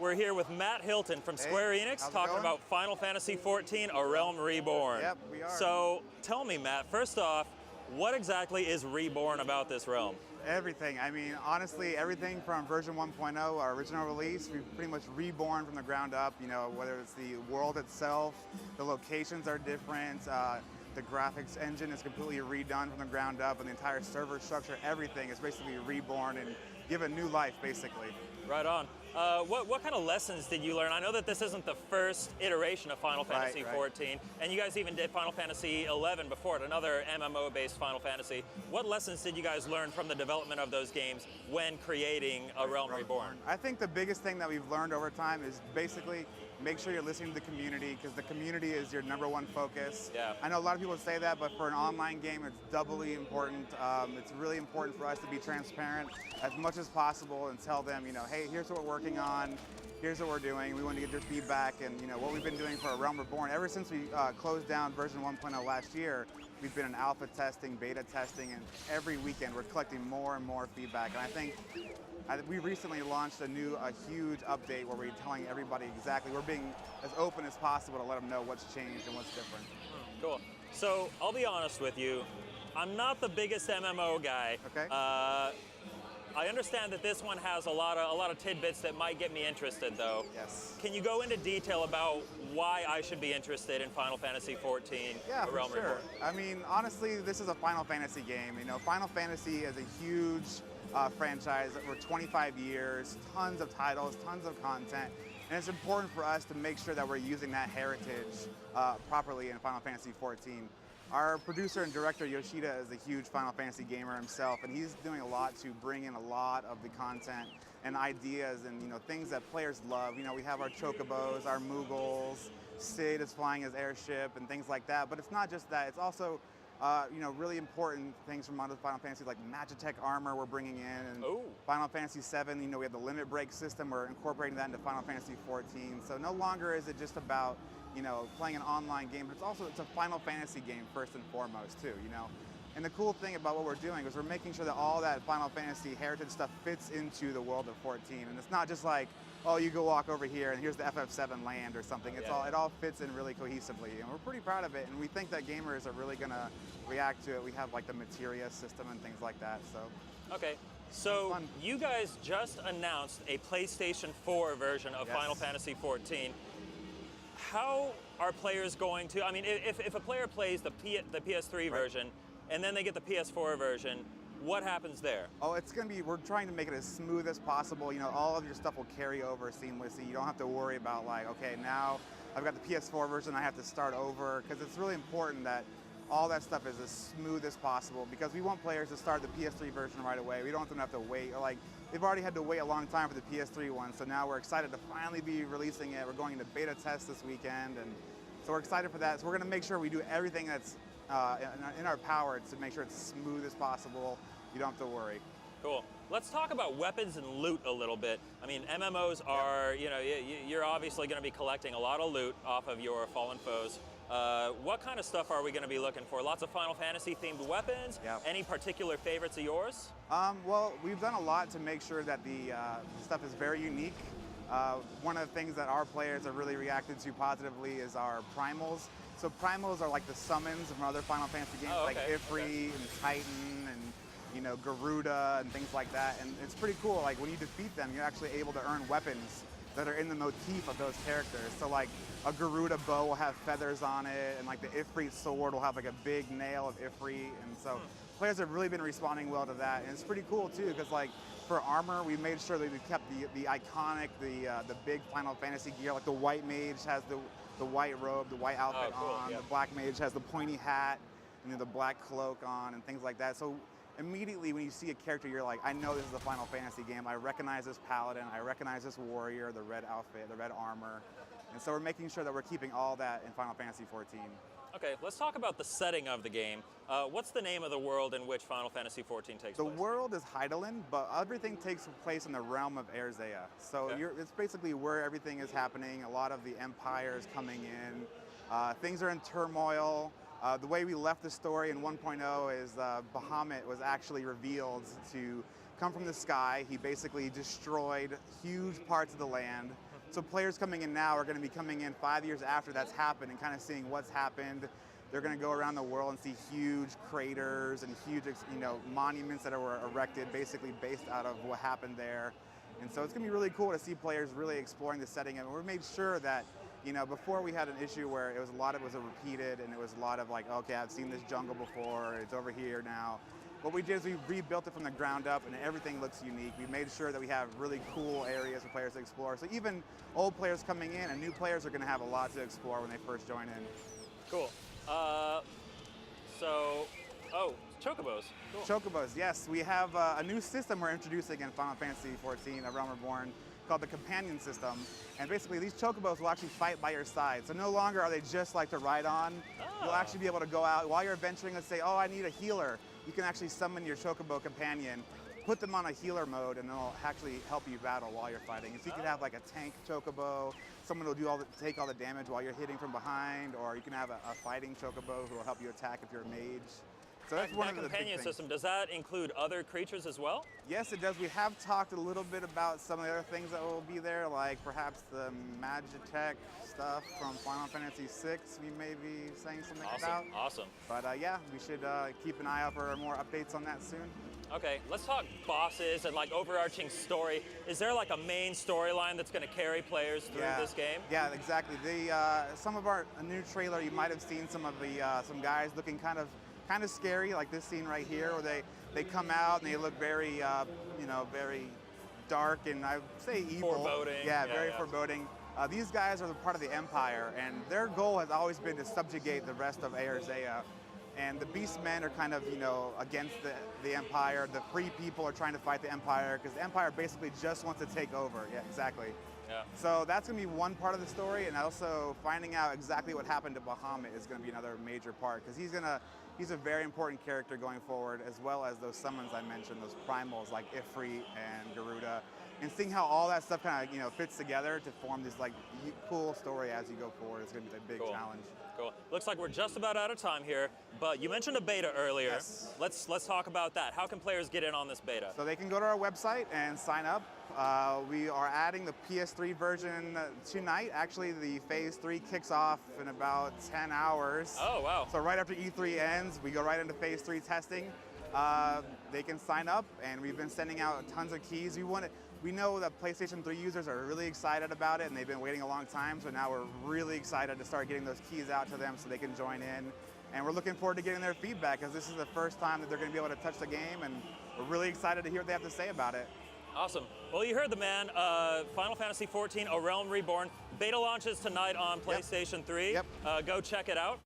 We're here with Matt Hilton from Square Enix talking about Final Fantasy XIV, A Realm Reborn. Yep, we are. So tell me, Matt, first off, what exactly is Reborn about this realm? Everything. I mean, honestly, everything from version 1.0, our original release, we've pretty much reborn from the ground up, you know, whether it's the world itself, the locations are different, the graphics engine is completely redone from the ground up, and the entire server structure, everything is basically reborn and given new life, basically. Right on. What kind of lessons did you learn? I know that this isn't the first iteration of Final Fantasy XIV, and you guys even did Final Fantasy XI before it, another MMO-based Final Fantasy. What lessons did you guys learn from the development of those games when creating A Realm Reborn? I think the biggest thing that we've learned over time is basically make sure you're listening to the community, because the community is your #1 focus. Yeah. I know a lot of people say that, but for an online game, it's doubly important. It's really important for us to be transparent as much as possible and tell them, you know, hey, here's what we're working on, here's what we're doing. We want to get your feedback, and you know what we've been doing for A Realm Reborn. Ever since we closed down version 1.0 last year, we've been in alpha testing, beta testing, and every weekend we're collecting more and more feedback. And I think we recently launched a huge update where we're telling everybody exactly, we're being as open as possible to let them know what's changed and what's different. Cool. So I'll be honest with you, I'm not the biggest MMO guy. Okay. I understand that this one has a lot of tidbits that might get me interested, though. Yes. Can you go into detail about why I should be interested in Final Fantasy XIV? Yeah, A Realm for sure. Reborn? I mean, honestly, this is a Final Fantasy game. You know, Final Fantasy is a huge franchise over 25 years, tons of titles, tons of content, and it's important for us to make sure that we're using that heritage properly in Final Fantasy XIV. Our producer and director Yoshida is a huge Final Fantasy gamer himself, and he's doing a lot to bring in a lot of the content and ideas and, you know, things that players love. You know, we have our chocobos, our Moogles, Sid is flying his airship and things like that, but it's not just that, it's also you know, really important things from other Final Fantasy, like Magitech armor we're bringing in, and Final Fantasy VII, you know, we have the limit break system, we're incorporating that into Final Fantasy XIV. So no longer is it just about, you know, playing an online game, but it's a Final Fantasy game first and foremost too, you know. And the cool thing about what we're doing is we're making sure that all that Final Fantasy heritage stuff fits into the world of 14, and it's not just like, oh, you go walk over here and here's the FF7 land or something. It all fits in really cohesively, and we're pretty proud of it, and we think that gamers are really gonna react to it. We have like the materia system and things like that, so. Okay, so you guys just announced a PlayStation 4 version of Final Fantasy XIV. How are players going to, I mean, if a player plays the PS3 version and then they get the PS4 version, what happens there? Oh, it's going to be, we're trying to make it as smooth as possible. You know, all of your stuff will carry over seamlessly. You don't have to worry about like, okay, now I've got the PS4 version, I have to start over, because it's really important that all that stuff is as smooth as possible, because we want players to start the PS3 version right away. We don't want them to have to wait, or like, they've already had to wait a long time for the PS3 one, so now we're excited to finally be releasing it. We're going into beta test this weekend, and so we're excited for that. So we're going to make sure we do everything that's in our power to make sure it's smooth as possible. You don't have to worry. Cool. Let's talk about weapons and loot a little bit. I mean, MMOs are, you know, you're obviously going to be collecting a lot of loot off of your fallen foes. What kind of stuff are we going to be looking for? Lots of Final Fantasy themed weapons? Any particular favorites of yours? Well, we've done a lot to make sure that the stuff is very unique. One of the things that our players have really reacted to positively is our primals. So primals are like the summons from other Final Fantasy games, like Ifrit and Titan and, you know, Garuda and things like that. And it's pretty cool. Like when you defeat them, you're actually able to earn weapons that are in the motif of those characters. So like a Garuda bow will have feathers on it, and like the Ifrit sword will have like a big nail of Ifrit. And so players have really been responding well to that. And it's pretty cool too, because like for armor, we made sure that we kept the iconic, the big Final Fantasy gear. Like the white mage has the white robe, the white outfit on. The black mage has the pointy hat and the black cloak on and things like that. So immediately when you see a character, you're like, I know this is a Final Fantasy game. I recognize this paladin, I recognize this warrior, the red outfit, the red armor. And so we're making sure that we're keeping all that in Final Fantasy XIV. Okay, let's talk about the setting of the game. What's the name of the world in which Final Fantasy XIV takes place? The world is Hydaelyn, but everything takes place in the realm of Erzea. So it's basically where everything is happening. A lot of the empire is coming in. Things are in turmoil. The way we left the story in 1.0 is Bahamut was actually revealed to come from the sky. He basically destroyed huge parts of the land. So players coming in now are going to be coming in 5 years after that's happened and kind of seeing what's happened. They're going to go around the world and see huge craters and huge, monuments that were erected basically based out of what happened there. And so it's going to be really cool to see players really exploring the setting. And we made sure that, before we had an issue where it was a lot of it was repeated and it was a lot of like, okay, I've seen this jungle before, it's over here now. What we did is we rebuilt it from the ground up and everything looks unique. We made sure that we have really cool areas for players to explore. So even old players coming in and new players are going to have a lot to explore when they first join in. Cool. Chocobos. Cool. Chocobos, yes. We have a new system we're introducing in Final Fantasy XIV, Realm Reborn, called the Companion System. And basically these Chocobos will actually fight by your side. So no longer are they just like to ride on. You'll actually be able to go out while you're adventuring and say, oh, I need a healer. You can actually summon your Chocobo companion, put them on a healer mode, and they'll actually help you battle while you're fighting. So you can have like a tank Chocobo, someone will take all the damage while you're hitting from behind, or you can have a fighting Chocobo who will help you attack if you're a mage. So that's one of the big companion things. system, does that include other creatures as well? Yes, it does. We have talked a little bit about some of the other things that will be there, like perhaps the Magitech stuff from Final Fantasy VI we may be saying something about. Awesome. But yeah, we should keep an eye out for more updates on that soon. Okay, let's talk bosses and like overarching story. Is there like a main storyline that's going to carry players through this game? Yeah, exactly. Some of our new trailer, you might have seen some of the some guys looking kind of scary, like this scene right here, where they come out and they look very very dark and I would say evil. Foreboding. Yeah, very foreboding. These guys are the part of the Empire, and their goal has always been to subjugate the rest of Aerzea. And the Beastmen are kind of, against the Empire. The free people are trying to fight the Empire because the Empire basically just wants to take over. Yeah, exactly. Yeah. So that's going to be one part of the story, and also finding out exactly what happened to Bahamut is going to be another major part because he's a very important character going forward, as well as those summons I mentioned, those primals like Ifrit and Garuda, and seeing how all that stuff kind of fits together to form this like cool story as you go forward is going to be a big challenge. Cool. Looks like we're just about out of time here, but you mentioned a beta earlier. Yes. Let's talk about that. How can players get in on this beta? So they can go to our website and sign up. We are adding the PS3 version tonight. Actually, the Phase 3 kicks off in about 10 hours. Oh, wow. So right after E3 ends, we go right into Phase 3 testing. They can sign up, and we've been sending out tons of keys. We know that PlayStation 3 users are really excited about it, and they've been waiting a long time, so now we're really excited to start getting those keys out to them so they can join in. And we're looking forward to getting their feedback, because this is the first time that they're going to be able to touch the game, and we're really excited to hear what they have to say about it. Awesome. Well, you heard the man. Final Fantasy XIV, A Realm Reborn. Beta launches tonight on PlayStation 3. Yep. Go check it out.